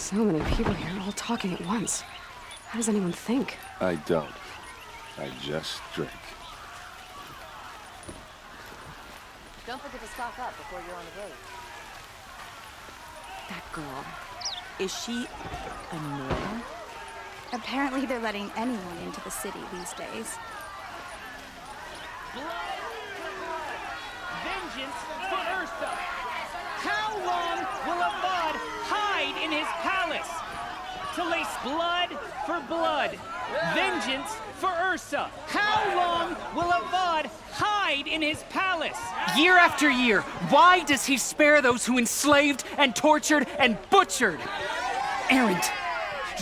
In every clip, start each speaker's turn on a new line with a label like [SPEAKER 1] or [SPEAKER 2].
[SPEAKER 1] So many people here, all talking at once. How does anyone think?
[SPEAKER 2] I don't. I just drink.
[SPEAKER 3] Don't forget to stock up before you're on the road.
[SPEAKER 4] That girl. Is she a Nora?
[SPEAKER 5] Apparently they're letting anyone into the city these days.
[SPEAKER 6] Vengeance for Ursa! How long will Avad hide in his palace? To lace blood for blood. Vengeance for Ursa! How long will Avad hide in his palace?
[SPEAKER 7] Year after year, why does he spare those who enslaved and tortured and butchered? Erend,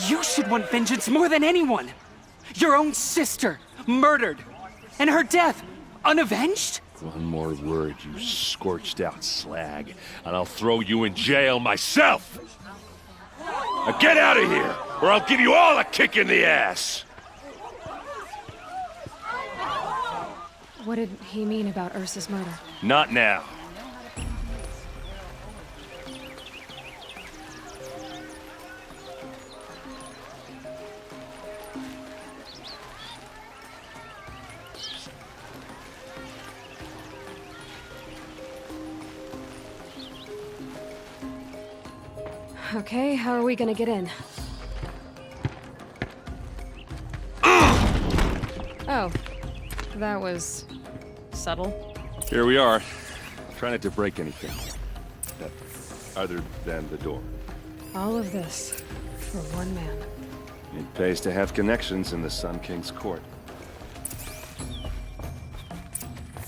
[SPEAKER 7] you should want vengeance more than anyone. Your own sister, murdered, and her death, unavenged?
[SPEAKER 2] One more word, you scorched out slag, and I'll throw you in jail myself! Now get out of here, or I'll give you all a kick in the ass!
[SPEAKER 1] What did he mean about Ursa's murder?
[SPEAKER 2] Not now.
[SPEAKER 1] Okay, how are we gonna get in? Oh, that was subtle.
[SPEAKER 2] Here we are. Try not to break anything. Other than the door.
[SPEAKER 1] All of this for one man.
[SPEAKER 2] It pays to have connections in the Sun King's court.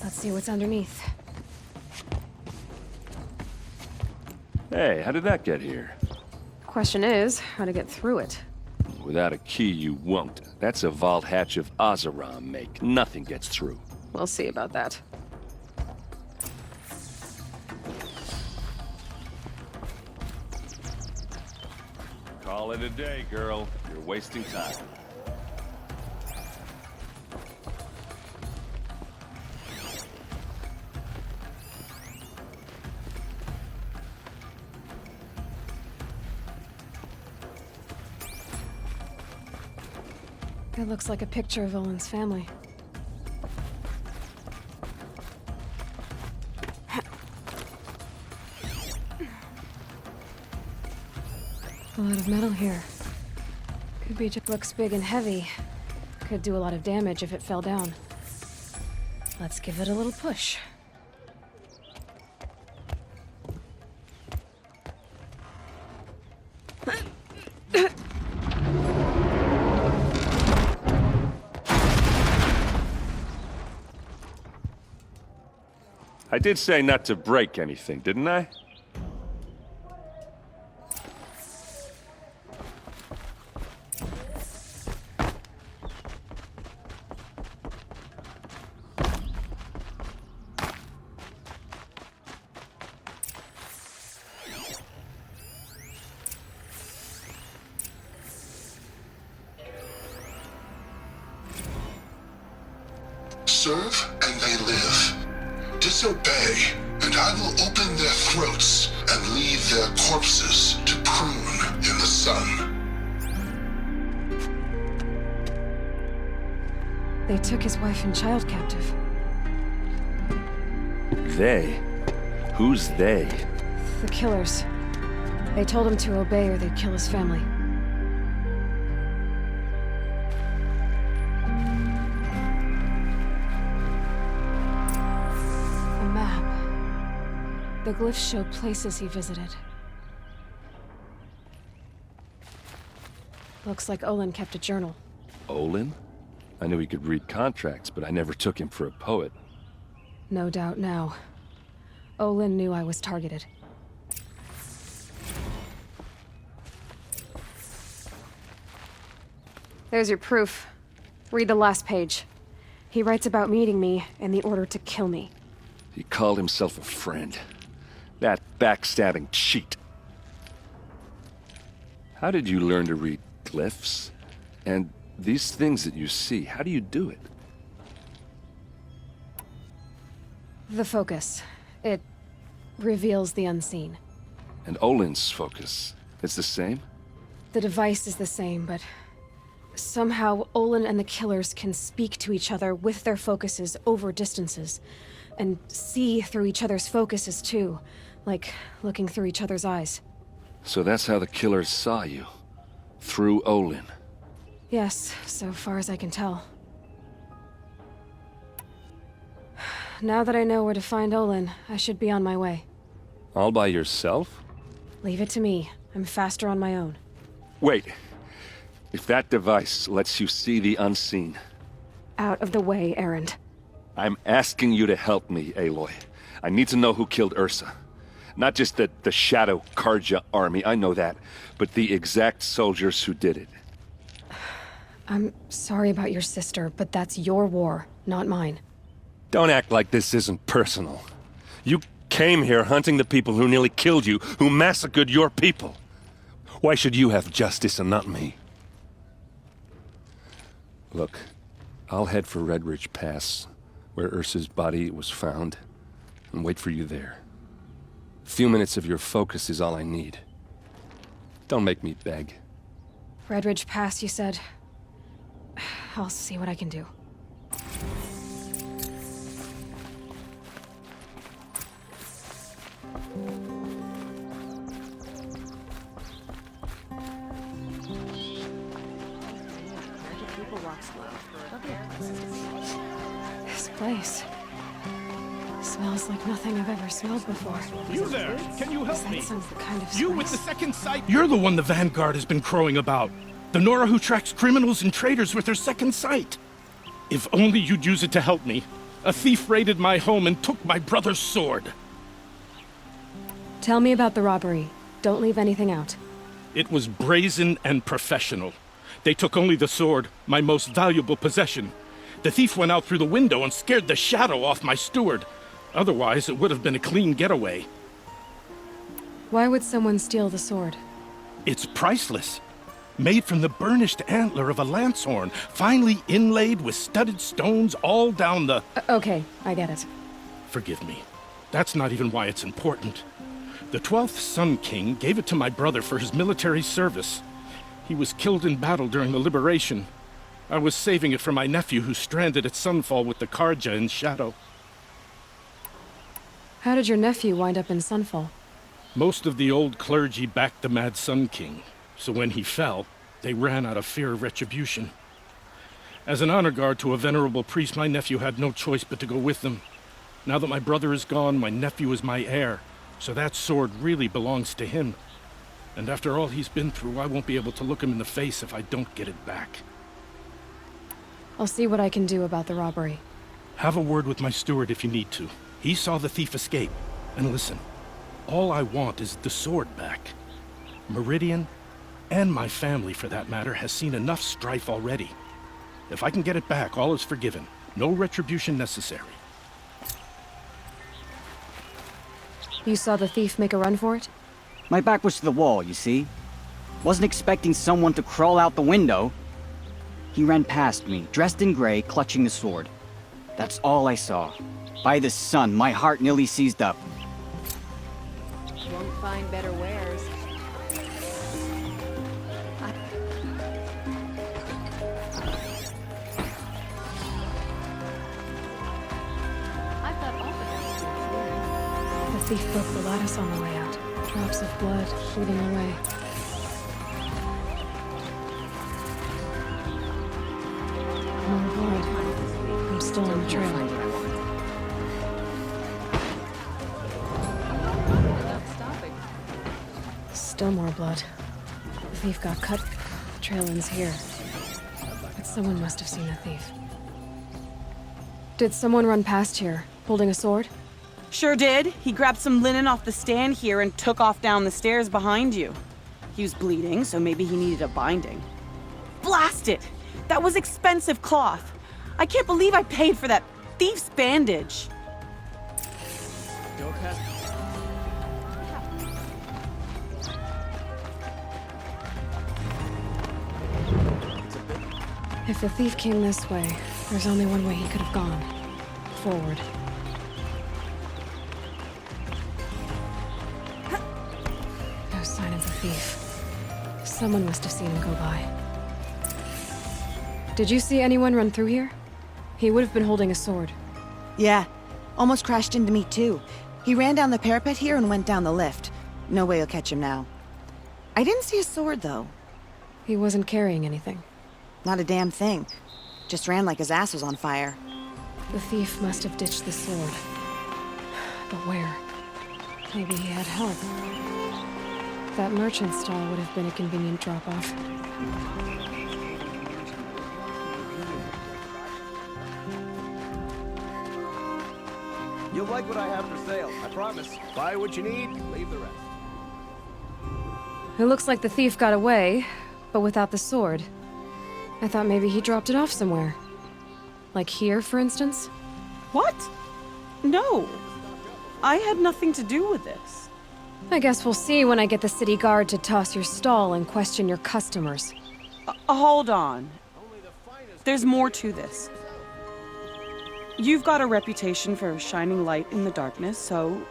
[SPEAKER 1] Let's see what's underneath.
[SPEAKER 2] Hey, how did that get here?
[SPEAKER 1] Question is, how to get through it.
[SPEAKER 2] Without a key, you won't. That's a vault hatch of Oseram make. Nothing gets through.
[SPEAKER 1] We'll see about that.
[SPEAKER 2] Call it a day, girl. You're wasting time.
[SPEAKER 1] That looks like a picture of Olin's family. A lot of metal here. Could be just looks big and heavy. Could do a lot of damage if it fell down. Let's give it a little push.
[SPEAKER 2] I did say not to break anything, didn't I?
[SPEAKER 8] Serve and they live. Disobey, and I will open their throats and leave their corpses to prune in the sun.
[SPEAKER 1] They took his wife and child captive.
[SPEAKER 2] They? Who's they?
[SPEAKER 1] The killers. They told him to obey or they'd kill his family. A map. The glyphs show places he visited. Looks like Olin kept a journal.
[SPEAKER 2] Olin? I knew he could read contracts, but I never took him for a poet.
[SPEAKER 1] No doubt now. Olin knew I was targeted. There's your proof. Read the last page. He writes about meeting me and the order to kill me.
[SPEAKER 2] He called himself a friend. That backstabbing cheat. How did you learn to read glyphs? And these things that you see, how do you do it?
[SPEAKER 1] The focus. It reveals the unseen.
[SPEAKER 2] And Olin's focus, it's the same?
[SPEAKER 1] the device is the same, but somehow Olin and the killers can speak to each other with their focuses over distances, and see through each other's focuses too, like looking through each other's eyes.
[SPEAKER 2] So that's how the killers saw you. Through Olin.
[SPEAKER 1] Yes, so far as I can tell. Now that I know where to find Olin, I should be on my way.
[SPEAKER 2] All by yourself?
[SPEAKER 1] Leave it to me. I'm faster on my own.
[SPEAKER 2] Wait. If that device lets you see the unseen...
[SPEAKER 1] Out of the way, Erend.
[SPEAKER 2] I'm asking you to help me, Aloy. I need to know who killed Ursa. Not just the Shadow Karja army, I know that, but the exact soldiers who did it.
[SPEAKER 1] I'm sorry about your sister, but that's your war, not mine.
[SPEAKER 9] Don't act like this isn't personal. You came here hunting the people who nearly killed you, who massacred your people. Why should you have justice and not me? Look, I'll head for Red Ridge Pass, where Ursa's body was found, and wait for you there. A few minutes of your focus is all I need. Don't make me beg.
[SPEAKER 1] Red Ridge Pass, you said? I'll see what I can do. This place smells like nothing I've ever smelled before.
[SPEAKER 10] You there? Can you help
[SPEAKER 1] Is
[SPEAKER 10] me?
[SPEAKER 1] that some kind of
[SPEAKER 10] You with
[SPEAKER 1] spice?
[SPEAKER 10] the second sight? You're the one the Vanguard has been crowing about. The Nora who tracks criminals and traitors with her second sight. If only you'd use it to help me. A thief raided my home and took my brother's sword.
[SPEAKER 1] Tell me about the robbery. Don't leave anything out.
[SPEAKER 10] It was brazen and professional. They took only the sword, my most valuable possession. The thief went out through the window and scared the shadow off my steward. Otherwise, it would have been a clean getaway.
[SPEAKER 1] Why would someone steal the sword?
[SPEAKER 10] It's priceless. Made from the burnished antler of a lancehorn, finely inlaid with studded stones all down the...
[SPEAKER 1] Okay, I get it.
[SPEAKER 10] Forgive me. That's not even why it's important. The 12th Sun King gave it to my brother for his military service. He was killed in battle during the Liberation. I was saving it for my nephew who's stranded at Sunfall with the Karja in Shadow.
[SPEAKER 1] How did your nephew wind up in Sunfall?
[SPEAKER 10] Most of the old clergy backed the Mad Sun King, so when he fell, they ran out of fear of retribution. As an honor guard to a venerable priest, my nephew had no choice but to go with them. Now that my brother is gone, my nephew is my heir, so that sword really belongs to him. And after all he's been through, I won't be able to look him in the face if I don't get it back.
[SPEAKER 1] I'll see what I can do about the robbery.
[SPEAKER 10] Have a word with my steward if you need to. He saw the thief escape. And listen, all I want is the sword back. Meridian, and my family for that matter, has seen enough strife already. If I can get it back, all is forgiven. No retribution necessary.
[SPEAKER 1] You saw the thief make a run for it?
[SPEAKER 11] My back was to the wall, you see. Wasn't expecting someone to crawl out the window. He ran past me, dressed in gray, clutching the sword. That's all I saw. By the sun, my heart nearly seized up.
[SPEAKER 3] Won't find better wares. I thought all the guys were
[SPEAKER 1] The thief broke the lattice on the way out. Drops of blood leading away. More blood. I'm still on the trail. Still more blood. The thief got cut. The trail ends here. But someone must have seen the thief. Did someone run past here, holding a sword?
[SPEAKER 4] Sure did. He grabbed some linen off the stand here and took off down the stairs behind you. He was bleeding, so maybe he needed a binding. Blast it! That was expensive cloth. I can't believe I paid for that thief's bandage.
[SPEAKER 1] If the thief came this way, there's only one way he could have gone. Forward. No sign of the thief. Someone must have seen him go by. Did you see anyone run through here? He would have been holding a sword.
[SPEAKER 12] Yeah, almost crashed into me too. He ran down the parapet here and went down the lift. No way you'll catch him now. I didn't see a sword though.
[SPEAKER 1] He wasn't carrying anything.
[SPEAKER 12] Not a damn thing. Just ran like his ass was on fire.
[SPEAKER 1] The thief must have ditched the sword. But where? Maybe he had help. That merchant stall would have been a convenient drop-off.
[SPEAKER 13] You'll like what I have for sale, I promise. Buy what you need, leave the rest.
[SPEAKER 1] It looks like the thief got away, but without the sword. I thought maybe he dropped it off somewhere. Like here, for instance?
[SPEAKER 4] What? No. I had nothing to do with this.
[SPEAKER 1] I guess we'll see when I get the city guard to toss your stall and question your customers.
[SPEAKER 4] Hold on. There's more to this. You've got a reputation for shining light in the darkness, so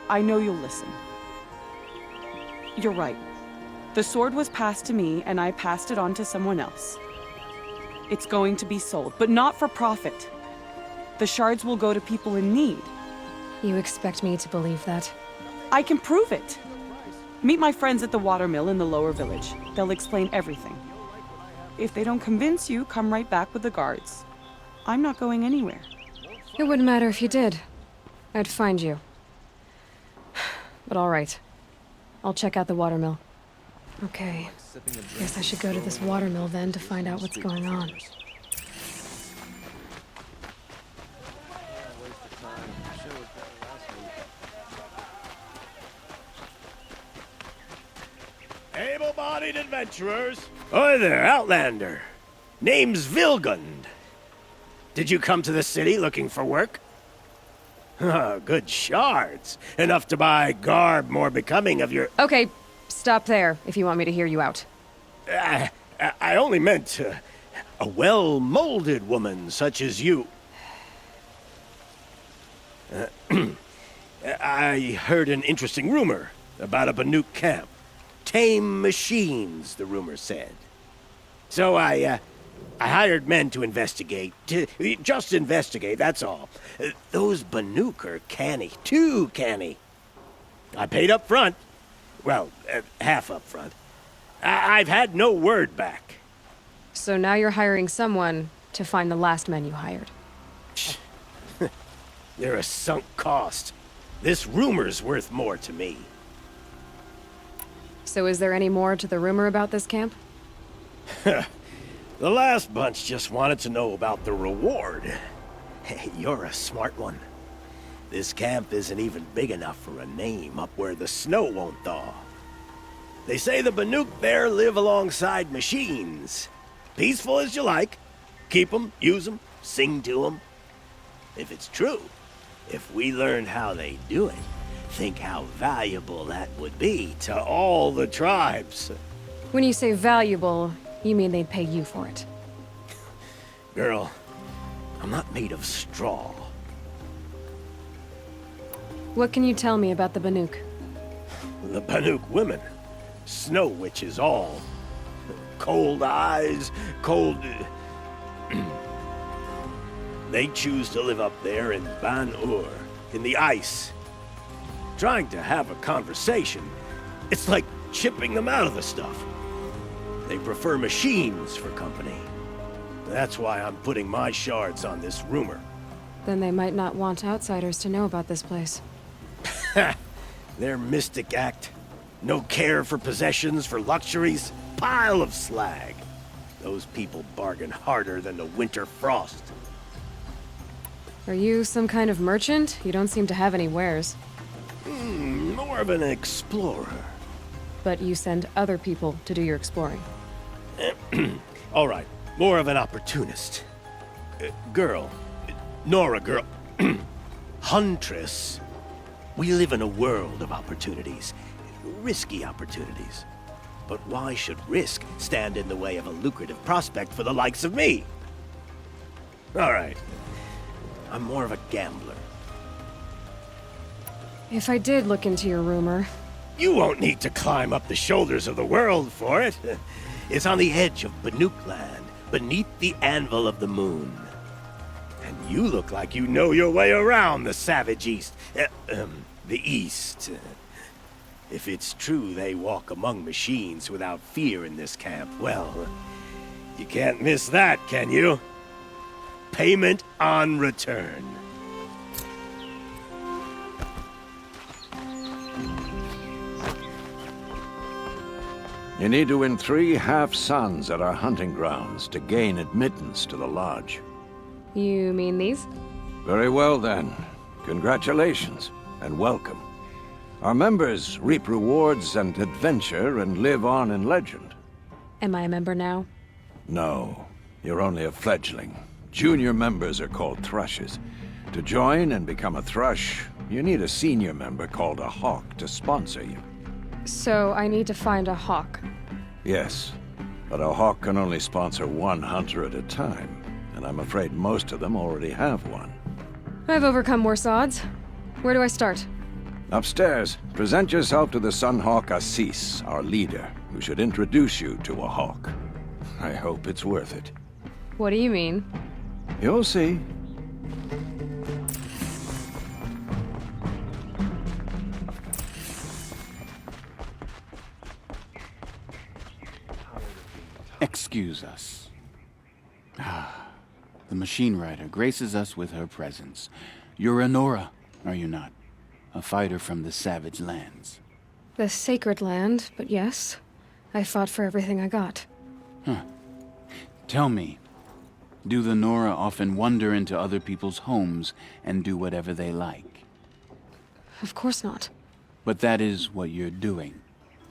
[SPEAKER 4] I know you'll listen. You're right. The sword was passed to me, and I passed it on to someone else. It's going to be sold, but not for profit. The shards will go to people in need.
[SPEAKER 1] You expect me to believe that?
[SPEAKER 4] I can prove it. Meet my friends at the watermill in the lower village. They'll explain everything. If they don't convince you, come right back with the guards. I'm not going anywhere.
[SPEAKER 1] It wouldn't matter if you did. I'd find you. But all right. I'll check out the watermill. Okay. Guess I should go to this watermill then to find out what's going on.
[SPEAKER 13] Able-bodied adventurers. Hi there, Outlander. Name's Vilgund. Did you come to the city looking for work? Good shards. Enough to buy garb more becoming of your...
[SPEAKER 1] Okay, stop there if you want me to hear you out.
[SPEAKER 13] I only meant a well-molded woman such as you. I heard an interesting rumor about a Banuk camp. Tame machines, the rumor said. So I hired men to investigate. Just investigate, that's all. Those Banuk are canny. Too canny. I paid up front. Well, half up front. I've had no word back.
[SPEAKER 1] So now you're hiring someone to find the last men you hired.
[SPEAKER 13] They're a sunk cost. This rumor's worth more to me.
[SPEAKER 1] So is there any more to the rumor about this camp?
[SPEAKER 13] The last bunch just wanted to know about the reward. Hey, you're a smart one. This camp isn't even big enough for a name up where the snow won't thaw. They say the Banuk there live alongside machines. Peaceful as you like. Keep 'em, use 'em, sing to 'em. If it's true, if we learned how they do it, think how valuable that would be to all the tribes.
[SPEAKER 1] When you say valuable, you mean they'd pay you for it.
[SPEAKER 13] Girl, I'm not made of straw.
[SPEAKER 1] What can you tell me about the Banuk?
[SPEAKER 13] The Banuk women. Snow witches all. Cold eyes, cold... They choose to live up there in Ban-Ur, in the ice. Trying to have a conversation, it's like chipping them out of the stuff. They prefer machines for company. That's why I'm putting my shards on this rumor.
[SPEAKER 1] Then they might not want outsiders to know about this place.
[SPEAKER 13] Their mystic act. No care for possessions, for luxuries. Pile of slag. Those people bargain harder than the winter frost.
[SPEAKER 1] Are you some kind of merchant? You don't seem to have any wares.
[SPEAKER 13] More of an explorer.
[SPEAKER 1] But you send other people to do your exploring.
[SPEAKER 13] All right, more of an opportunist. Girl. Nora, girl. Huntress. We live in a world of opportunities. Risky opportunities. But why should risk stand in the way of a lucrative prospect for the likes of me? All right. I'm more of a gambler.
[SPEAKER 1] If I did look into your rumor,
[SPEAKER 13] You won't need to climb up the shoulders of the world for it. It's on the edge of Banuk Land, beneath the anvil of the moon. And you look like you know your way around the savage East. The East. If it's true they walk among machines without fear in this camp, well, you can't miss that, can you? Payment on return.
[SPEAKER 14] You need to win 3 half-suns at our hunting grounds to gain admittance to the lodge.
[SPEAKER 1] You mean these?
[SPEAKER 14] Very well then. Congratulations, and welcome. Our members reap rewards and adventure and live on in legend.
[SPEAKER 1] Am I a member now?
[SPEAKER 14] No, you're only a fledgling. Junior members are called thrushes. To join and become a thrush, you need a senior member called a hawk to sponsor you.
[SPEAKER 1] So I need to find a hawk.
[SPEAKER 14] Yes, but a hawk can only sponsor 1 hunter at a time, and I'm afraid most of them already have one.
[SPEAKER 1] I've overcome worse odds. Where do I start?
[SPEAKER 14] Upstairs, present yourself to the Sunhawk Assis, our leader, who should introduce you to a hawk. I hope it's worth it.
[SPEAKER 1] What do you mean?
[SPEAKER 14] You'll see.
[SPEAKER 15] Excuse us. The Machine Rider graces us with her presence. You're Anora, are you not? A fighter from the Savage Lands.
[SPEAKER 1] The Sacred Land, but yes. I fought for everything I got.
[SPEAKER 15] Huh. Tell me, do the Nora often wander into other people's homes and do whatever they like?
[SPEAKER 1] Of course not.
[SPEAKER 15] But that is what you're doing,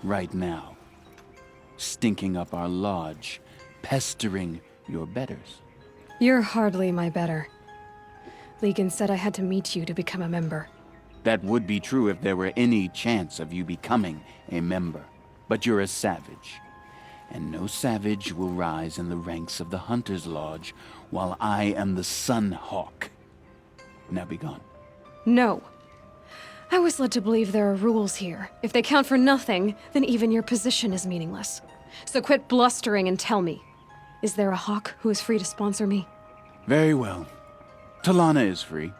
[SPEAKER 15] right now. Stinking up our lodge, pestering your betters.
[SPEAKER 1] You're hardly my better. Legan said I had to meet you to become a member.
[SPEAKER 15] That would be true if there were any chance of you becoming a member. But you're a savage. And no savage will rise in the ranks of the Hunter's Lodge while I am the Sunhawk. Now be gone.
[SPEAKER 1] No. I was led to believe there are rules here. If they count for nothing, then even your position is meaningless. So quit blustering and tell me. Is there a hawk who is free to sponsor me?
[SPEAKER 15] Very well. Talana is free.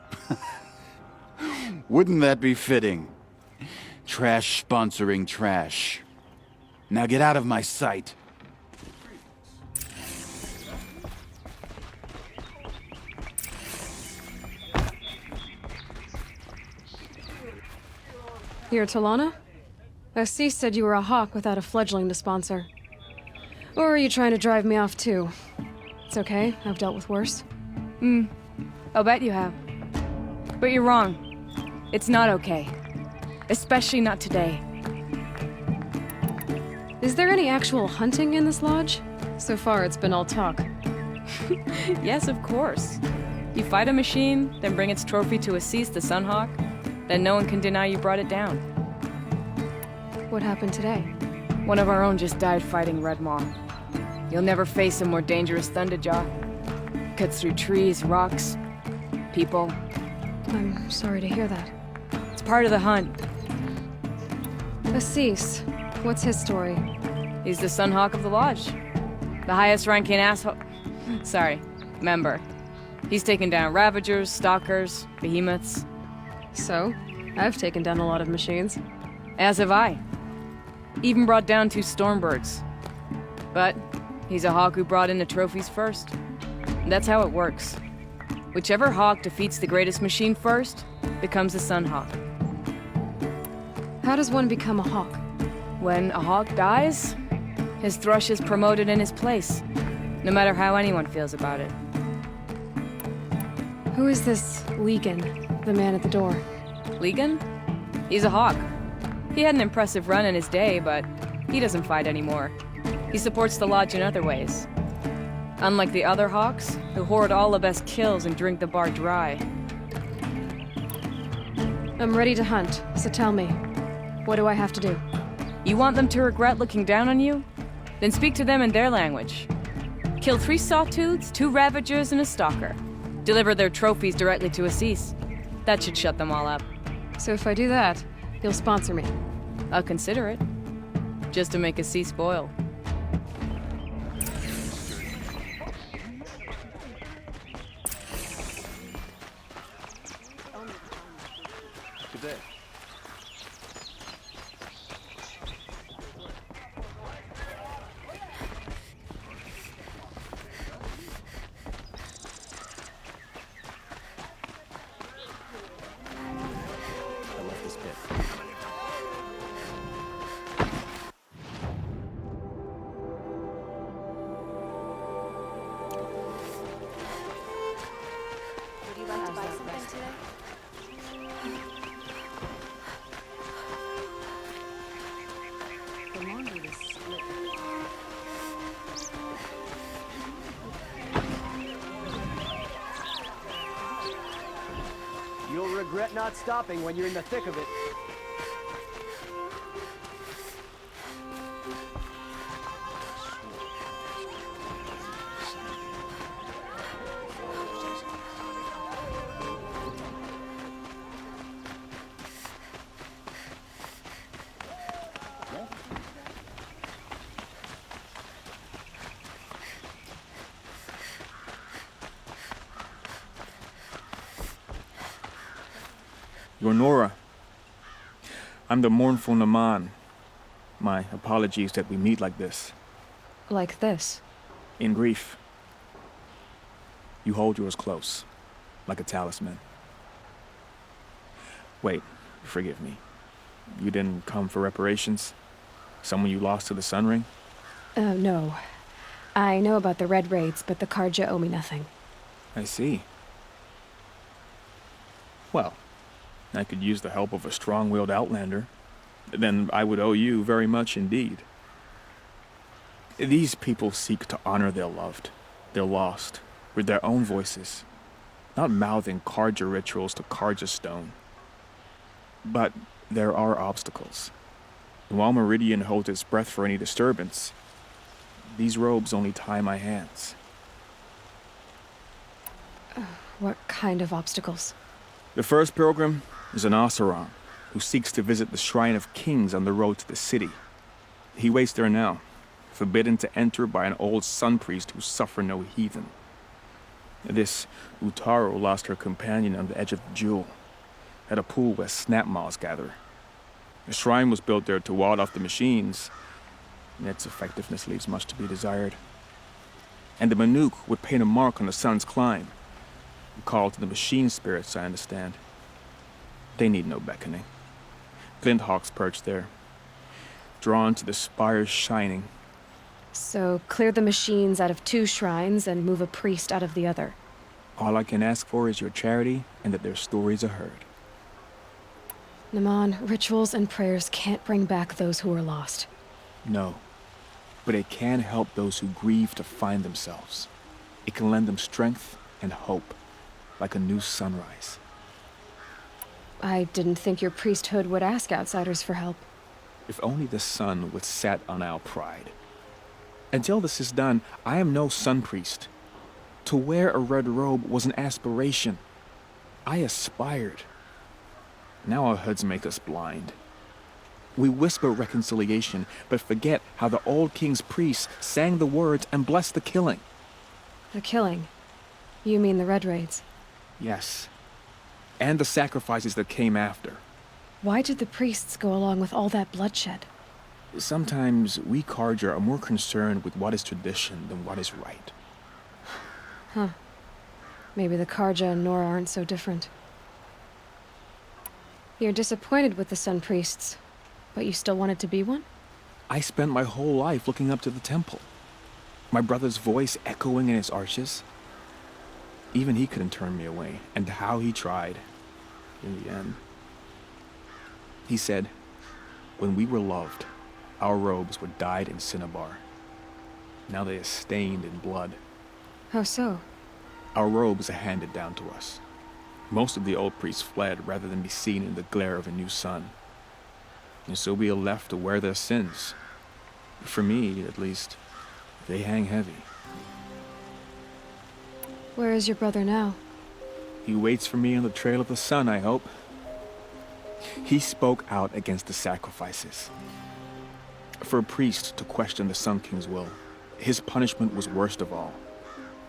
[SPEAKER 15] Wouldn't that be fitting? Trash sponsoring trash. Now get out of my sight.
[SPEAKER 1] You're Talana? Assis said you were a hawk without a fledgling to sponsor. Or are you trying to drive me off too? It's okay, I've dealt with worse.
[SPEAKER 16] I'll bet you have. But you're wrong. It's not okay. Especially not today.
[SPEAKER 1] Is there any actual hunting in this lodge? So far, it's been all talk.
[SPEAKER 16] Yes, of course. You fight a machine, then bring its trophy to Assis the Sunhawk, then no one can deny you brought it down.
[SPEAKER 1] What happened today?
[SPEAKER 16] One of our own just died fighting Red Maw. You'll never face a more dangerous Thunderjaw. Cuts through trees, rocks, people.
[SPEAKER 1] I'm sorry to hear that.
[SPEAKER 16] It's part of the hunt.
[SPEAKER 1] Assis, what's his story?
[SPEAKER 16] He's the Sunhawk of the Lodge. The highest ranking asshole... Sorry, member. He's taken down Ravagers, Stalkers, Behemoths.
[SPEAKER 1] So, I've taken down a lot of machines.
[SPEAKER 16] As have I. Even brought down 2 Stormbirds. But he's a hawk who brought in the trophies first. And that's how it works. Whichever hawk defeats the greatest machine first becomes a Sunhawk.
[SPEAKER 1] How does one become a hawk?
[SPEAKER 16] When a hawk dies, his thrush is promoted in his place, no matter how anyone feels about it.
[SPEAKER 1] Who is this Legan, the man at the door?
[SPEAKER 16] Legan? He's a hawk. He had an impressive run in his day, but he doesn't fight anymore. He supports the lodge in other ways. Unlike the other hawks, who hoard all the best kills and drink the bar dry.
[SPEAKER 1] I'm ready to hunt, so tell me, what do I have to do?
[SPEAKER 16] You want them to regret looking down on you? Then speak to them in their language. Kill 3 Sawtooths, 2 Ravagers, and a Stalker. Deliver their trophies directly to Assis. That should shut them all up.
[SPEAKER 1] So if I do that, you'll sponsor me?
[SPEAKER 16] I'll consider it. Just to make a sea spoil.
[SPEAKER 9] Good day.
[SPEAKER 13] I left this bit.
[SPEAKER 3] Would you like to buy something today? The laundry is split.
[SPEAKER 17] You'll regret not stopping when you're in the thick of it.
[SPEAKER 18] You're Nora. I'm the mournful Naman. My apologies that we meet like this.
[SPEAKER 1] Like this.
[SPEAKER 18] In grief. You hold yours close, like a talisman. Wait, forgive me. You didn't come for reparations? Someone you lost to the Sun Ring?
[SPEAKER 1] No. I know about the Red Raids, but the Karja owe me nothing.
[SPEAKER 18] I see. Well, I could use the help of a strong-willed outlander. Then I would owe you very much indeed. These people seek to honor their loved, their lost, with their own voices, not mouthing Karja rituals to Karja stone. But there are obstacles. And while Meridian holds its breath for any disturbance, these robes only tie my hands.
[SPEAKER 1] What kind of obstacles?
[SPEAKER 18] The first pilgrim is an Oseram who seeks to visit the Shrine of Kings on the road to the city. He waits there now, forbidden to enter by an old sun priest who suffer no heathen. This Utaru lost her companion on the edge of the Jewel, at a pool where snap moths gather. The shrine was built there to ward off the machines, and its effectiveness leaves much to be desired. And the Manuk would paint a mark on the sun's climb, a call to the machine spirits, I understand. They need no beckoning. Glinthawks perch there, drawn to the spires shining.
[SPEAKER 1] So clear the machines out of 2 shrines and move a priest out of the other.
[SPEAKER 18] All I can ask for is your charity and that their stories are heard.
[SPEAKER 1] Naman, rituals and prayers can't bring back those who are lost.
[SPEAKER 18] No, but it can help those who grieve to find themselves. It can lend them strength and hope, like a new sunrise.
[SPEAKER 1] I didn't think your priesthood would ask outsiders for help.
[SPEAKER 18] If only the sun would set on our pride. Until this is done, I am no sun priest. To wear a red robe was an aspiration. I aspired. Now our hoods make us blind. We whisper reconciliation, but forget how the old king's priests sang the words and blessed the killing.
[SPEAKER 1] The killing? You mean the Red Raids?
[SPEAKER 18] Yes. And the sacrifices that came after.
[SPEAKER 1] Why did the priests go along with all that bloodshed?
[SPEAKER 18] Sometimes we Karja are more concerned with what is tradition than what is right.
[SPEAKER 1] Huh. Maybe the Karja and Nora aren't so different. You're disappointed with the Sun Priests, but you still wanted to be one?
[SPEAKER 18] I spent my whole life looking up to the temple. My brother's voice echoing in its arches. Even he couldn't turn me away, and how he tried. In the end. He said, when we were loved, our robes were dyed in cinnabar. Now they are stained in blood.
[SPEAKER 1] How so?
[SPEAKER 18] Our robes are handed down to us. Most of the old priests fled rather than be seen in the glare of a new sun. And so we are left to wear their sins. For me, at least, they hang heavy.
[SPEAKER 1] Where is your brother now?
[SPEAKER 18] He waits for me on the trail of the sun, I hope. He spoke out against the sacrifices. For a priest to question the Sun King's will, his punishment was worst of all.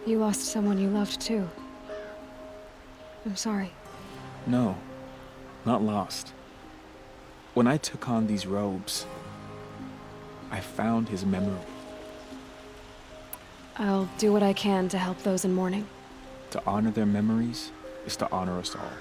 [SPEAKER 1] You lost someone you loved too. I'm sorry.
[SPEAKER 18] No, not lost. When I took on these robes, I found his memory.
[SPEAKER 1] I'll do what I can to help those in mourning.
[SPEAKER 18] To honor their memories is to honor us all.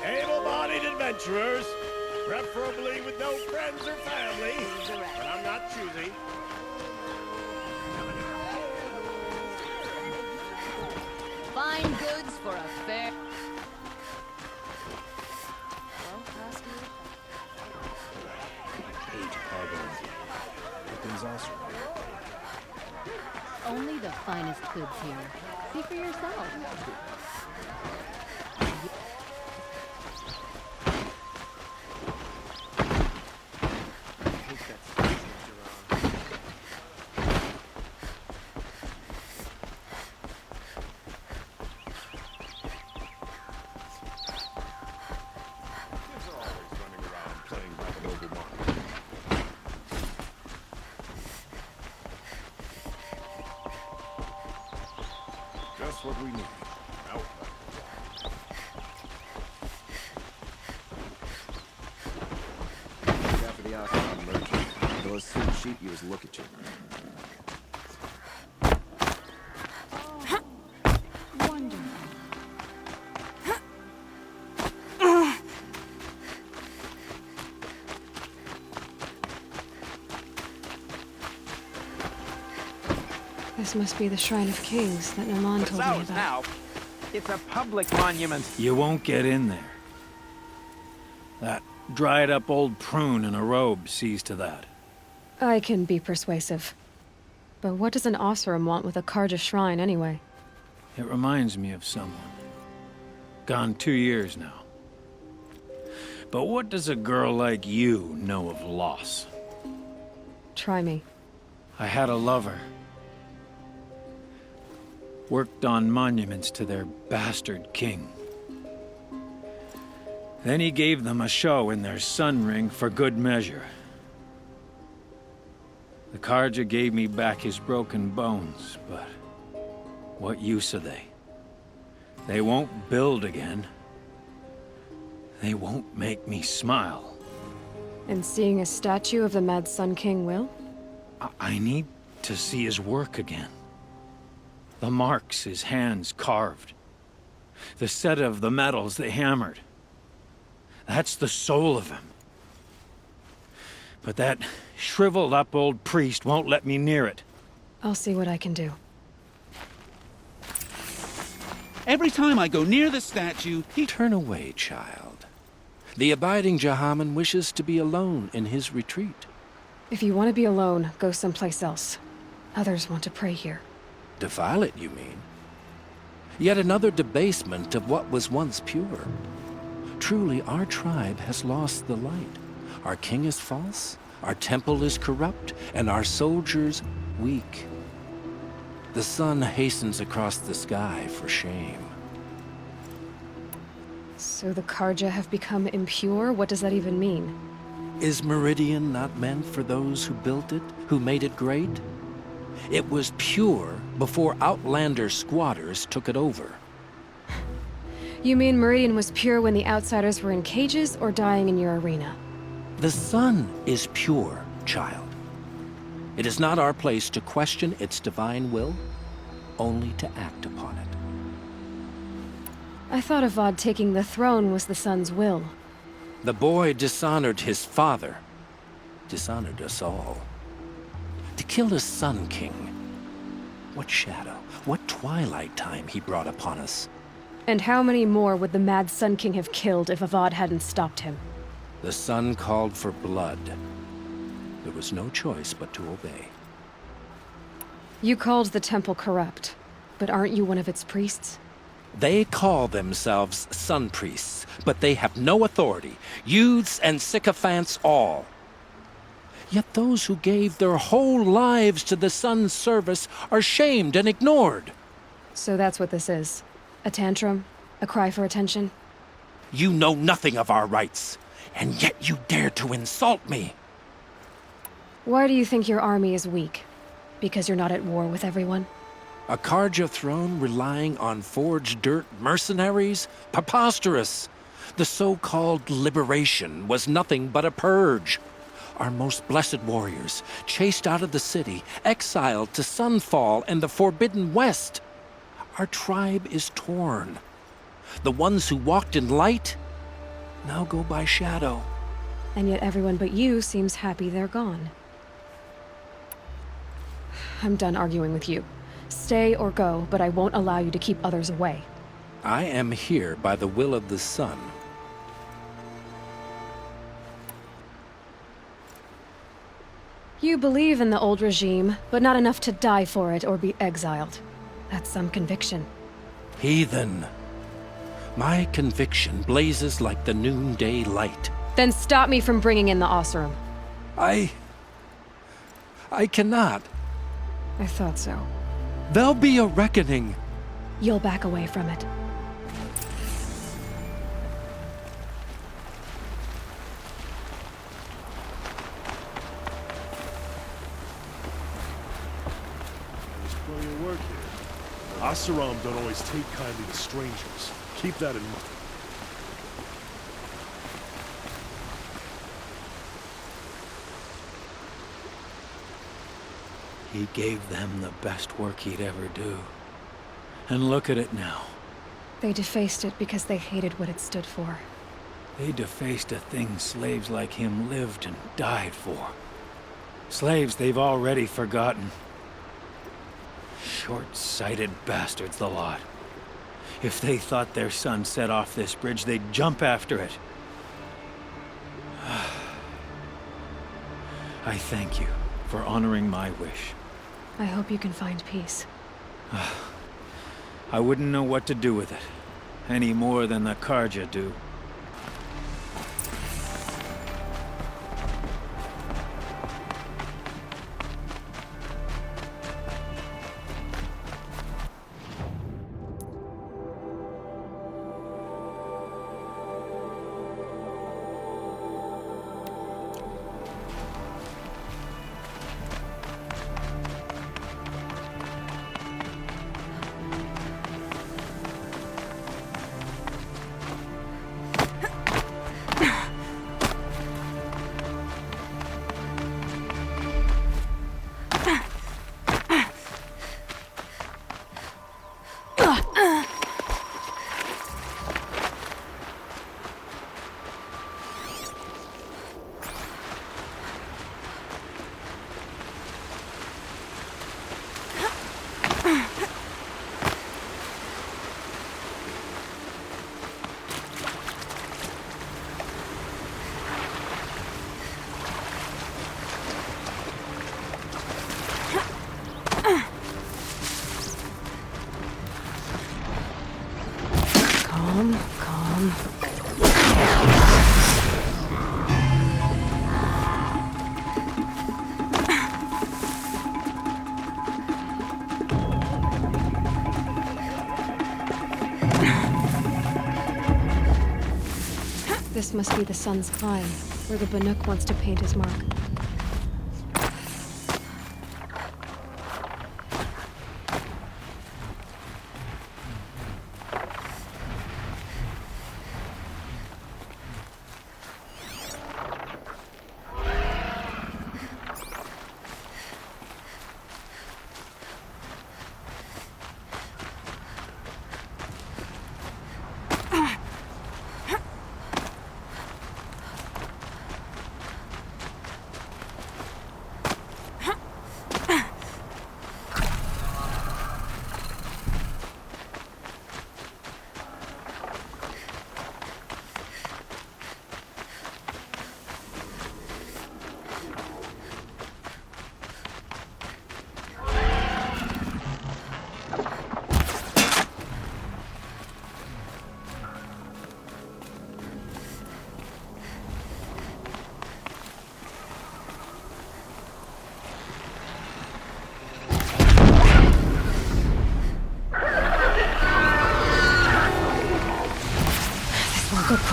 [SPEAKER 13] Able-bodied adventurers, preferably with no friends or family, but I'm not choosy.
[SPEAKER 3] Fine goods for a fair... Only the finest goods here. See for yourself.
[SPEAKER 14] Just what we need. Out.
[SPEAKER 17] After the Oceran merchant, they'll as soon shoot you as look at you.
[SPEAKER 1] This must be the Shrine of Kings that Naman told me about.
[SPEAKER 19] Now, it's a public monument.
[SPEAKER 20] You won't get in there. That dried-up old prune in a robe sees to that.
[SPEAKER 1] I can be persuasive. But what does an Oseram want with a Carja shrine anyway?
[SPEAKER 20] It reminds me of someone. Gone 2 years now. But what does a girl like you know of loss?
[SPEAKER 1] Try me.
[SPEAKER 20] I had a lover. Worked on monuments to their bastard king. Then he gave them a show in their sun ring for good measure. The Carja gave me back his broken bones, but what use are they? They won't build again. They won't make me smile.
[SPEAKER 1] And seeing a statue of the Mad Sun King will?
[SPEAKER 20] I need to see his work again. The marks his hands carved. The set of the metals they hammered. That's the soul of him. But that shriveled-up old priest won't let me near it.
[SPEAKER 1] I'll see what I can do.
[SPEAKER 21] Every time I go near the statue, he...
[SPEAKER 22] Turn away, child. The abiding Jahaman wishes to be alone in his retreat.
[SPEAKER 1] If you want to be alone, go someplace else. Others want to pray here.
[SPEAKER 22] Defile it, you mean? Yet another debasement of what was once pure. Truly, our tribe has lost the light. Our king is false, our temple is corrupt, and our soldiers weak. The sun hastens across the sky for shame.
[SPEAKER 1] So the Carja have become impure? What does that even mean?
[SPEAKER 22] Is Meridian not meant for those who built it, who made it great? It was pure before Outlander squatters took it over.
[SPEAKER 1] You mean Meridian was pure when the outsiders were in cages or dying in your arena?
[SPEAKER 22] The sun is pure, child. It is not our place to question its divine will, only to act upon it.
[SPEAKER 1] I thought Avad taking the throne was the sun's will.
[SPEAKER 22] The boy dishonored his father, dishonored us all. To kill a Sun King. What shadow, what twilight time he brought upon us.
[SPEAKER 1] And how many more would the Mad Sun King have killed if Avad hadn't stopped him?
[SPEAKER 22] The sun called for blood. There was no choice but to obey.
[SPEAKER 1] You called the temple corrupt, but aren't you one of its priests?
[SPEAKER 22] They call themselves sun priests, but they have no authority. Youths and sycophants all. Yet those who gave their whole lives to the sun's service are shamed and ignored.
[SPEAKER 1] So that's what this is. A tantrum? A cry for attention?
[SPEAKER 22] You know nothing of our rights, and yet you dare to insult me.
[SPEAKER 1] Why do you think your army is weak? Because you're not at war with everyone?
[SPEAKER 22] A Carja throne relying on forged dirt mercenaries? Preposterous! The so-called liberation was nothing but a purge. Our most blessed warriors, chased out of the city, exiled to Sunfall and the Forbidden West. Our tribe is torn. The ones who walked in light now go by shadow.
[SPEAKER 1] And yet everyone but you seems happy they're gone. I'm done arguing with you. Stay or go, but I won't allow you to keep others away.
[SPEAKER 22] I am here by the will of the sun.
[SPEAKER 1] You believe in the old regime, but not enough to die for it or be exiled. That's some conviction.
[SPEAKER 22] Heathen. My conviction blazes like the noonday light.
[SPEAKER 1] Then stop me from bringing in the Oseram.
[SPEAKER 22] I cannot.
[SPEAKER 1] I thought so.
[SPEAKER 22] There'll be a reckoning.
[SPEAKER 1] You'll back away from it.
[SPEAKER 5] There's plenty of work here. Oseram don't always take kindly to strangers. Keep that in mind.
[SPEAKER 20] He gave them the best work he'd ever do. And look at it now.
[SPEAKER 1] They defaced it because they hated what it stood for.
[SPEAKER 20] They defaced a thing slaves like him lived and died for. Slaves they've already forgotten. Short-sighted bastards, the lot. If they thought their son set off this bridge, they'd jump after it. I thank you for honoring my wish.
[SPEAKER 1] I hope you can find peace.
[SPEAKER 20] I wouldn't know what to do with it, any more than the Carja do.
[SPEAKER 1] Calm. This must be the sun's climb, where the Banuk wants to paint his mark.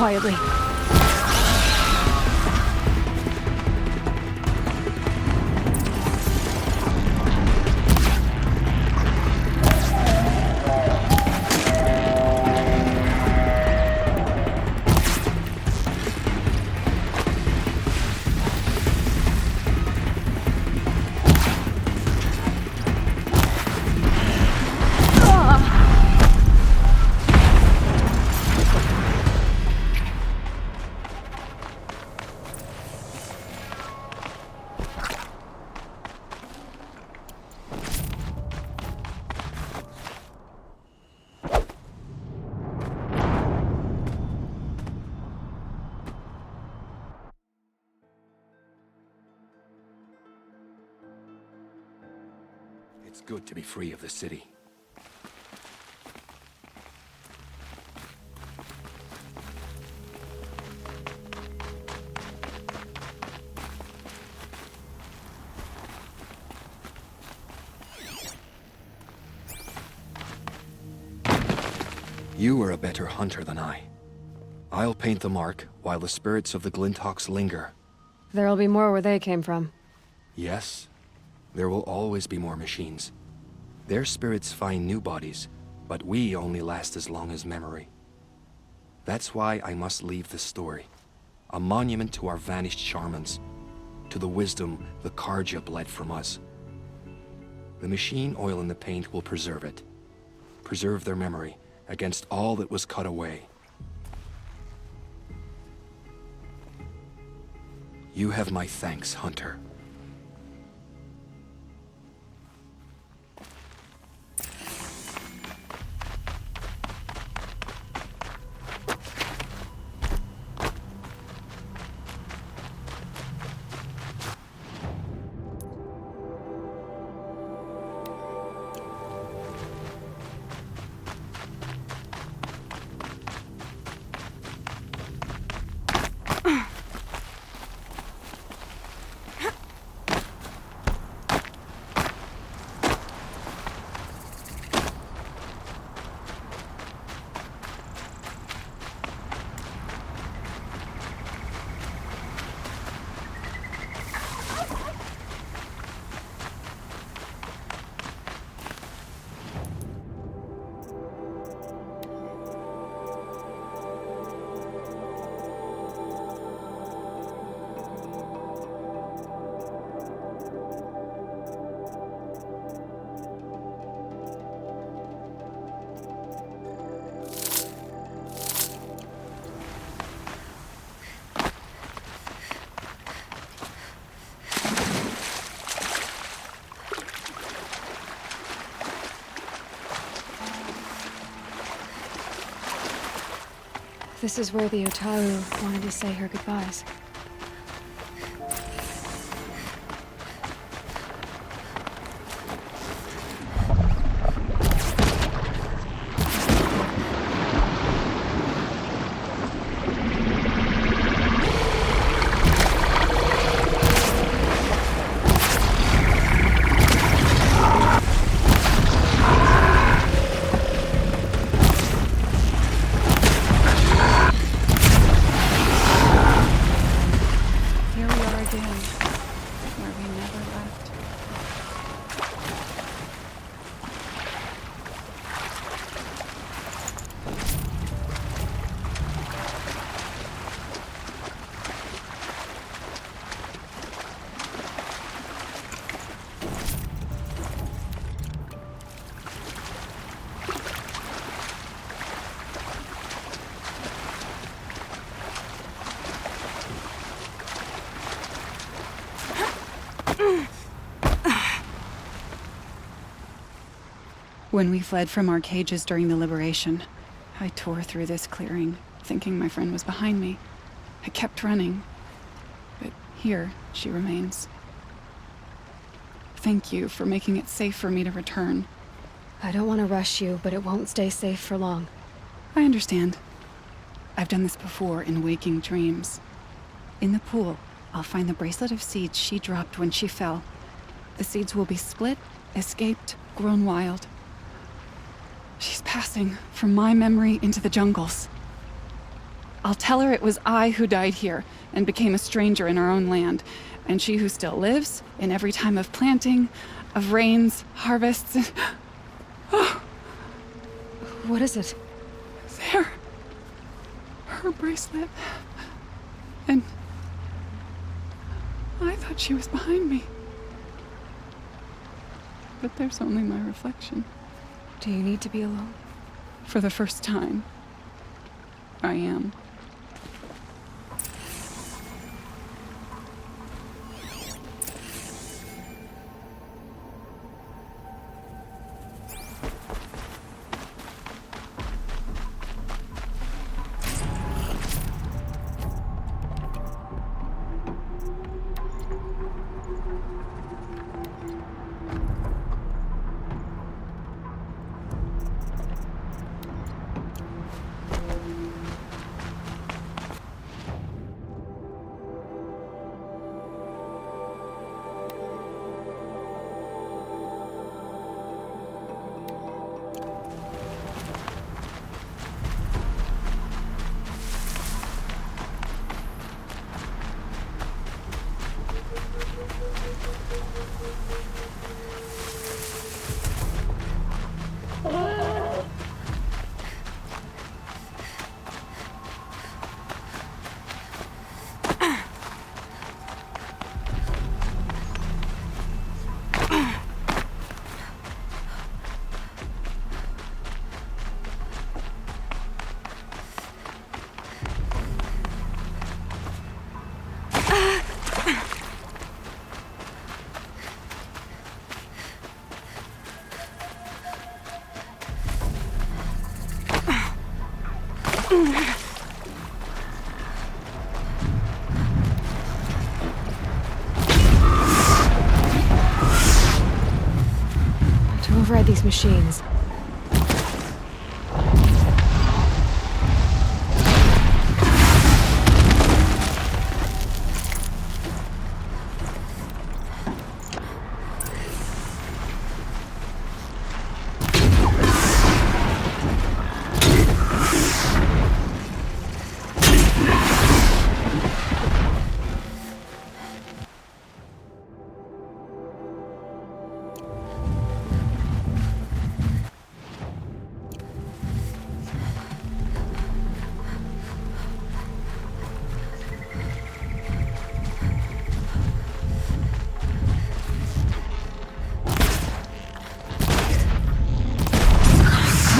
[SPEAKER 1] quietly.
[SPEAKER 9] It's good to be free of the city. You are a better hunter than I. I'll paint the mark while the spirits of the Glinthawks linger.
[SPEAKER 1] There'll be more where they came from.
[SPEAKER 9] Yes, there will always be more machines. Their spirits find new bodies, but we only last as long as memory. That's why I must leave this story. A monument to our vanished shamans, to the wisdom the Carja bled from us. The machine oil in the paint will preserve it. Preserve their memory against all that was cut away. You have my thanks, Hunter.
[SPEAKER 1] This is where the Otaru wanted to say her goodbyes.
[SPEAKER 6] When we fled from our cages during the liberation, I tore through this clearing, thinking my friend was behind me. I kept running, but here she remains. Thank you for making it safe for me to return.
[SPEAKER 1] I don't want to rush you, but it won't stay safe for long.
[SPEAKER 6] I understand. I've done this before in waking dreams. In the pool, I'll find the bracelet of seeds she dropped when she fell. The seeds will be split, escaped, grown wild. She's passing from my memory into the jungles. I'll tell her it was I who died here and became a stranger in our own land, and she who still lives in every time of planting, of rains, harvests, and... Oh,
[SPEAKER 1] What is it?
[SPEAKER 6] there. Her bracelet. And I thought she was behind me. But there's only my reflection.
[SPEAKER 1] Do you need to be alone?
[SPEAKER 6] For the first time, I am.
[SPEAKER 1] To override these machines.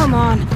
[SPEAKER 1] Come on.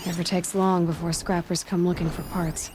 [SPEAKER 1] Never takes long before scrappers come looking for parts.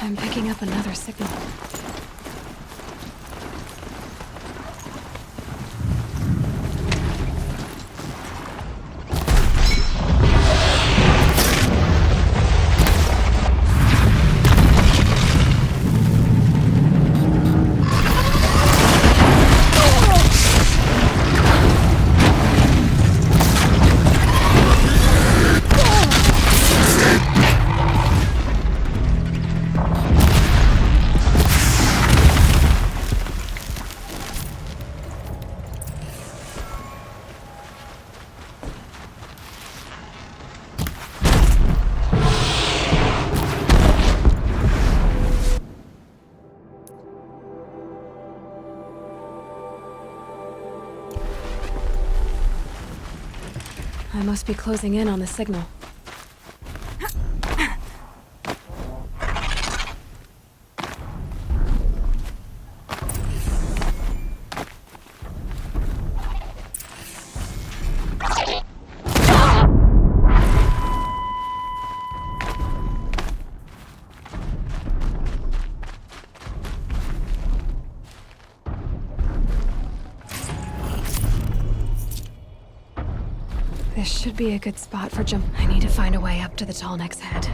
[SPEAKER 1] I'm picking up another signal. I must be closing in on the signal. This should be a good spot for jump. I need to find a way up to the Tallneck's head.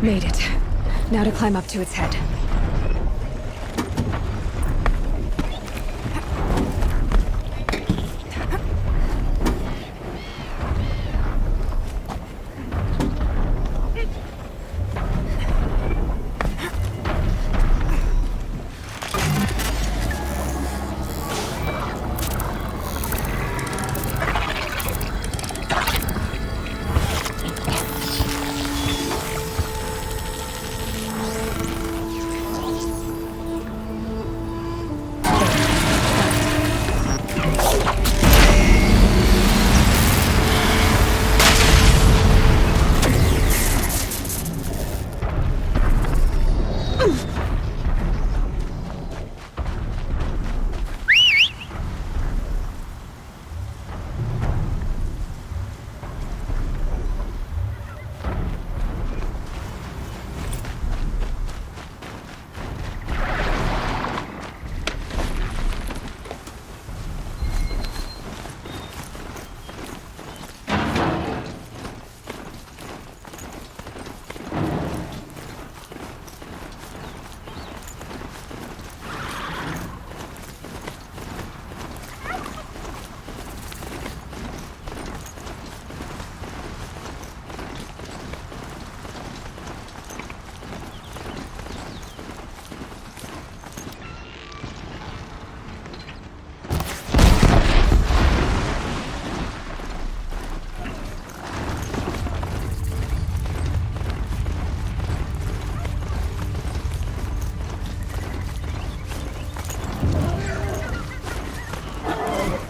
[SPEAKER 1] Made it. Now to climb up to its head.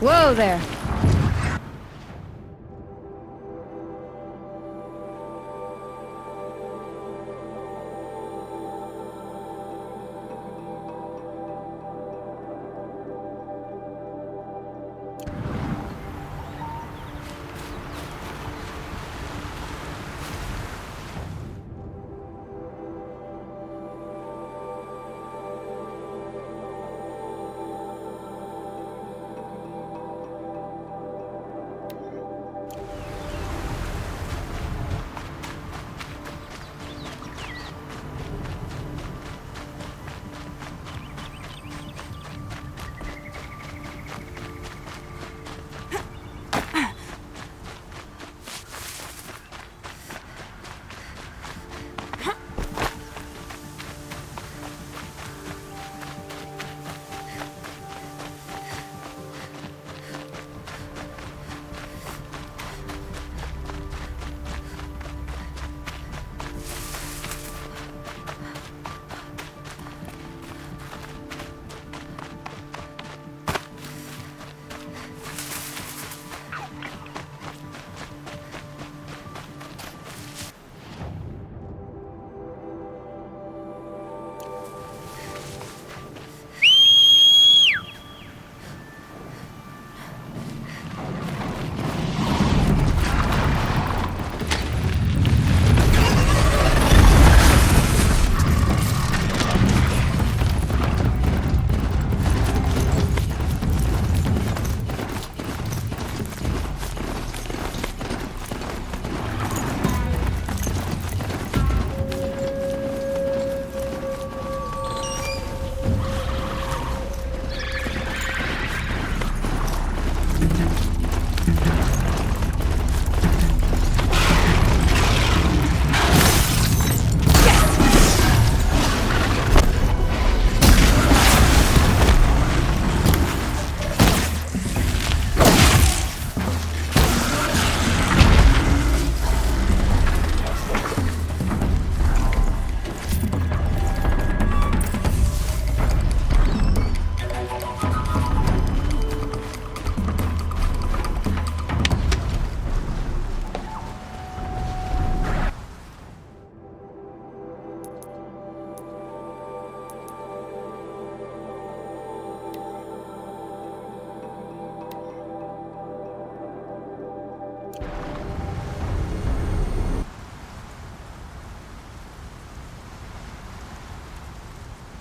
[SPEAKER 1] Whoa there!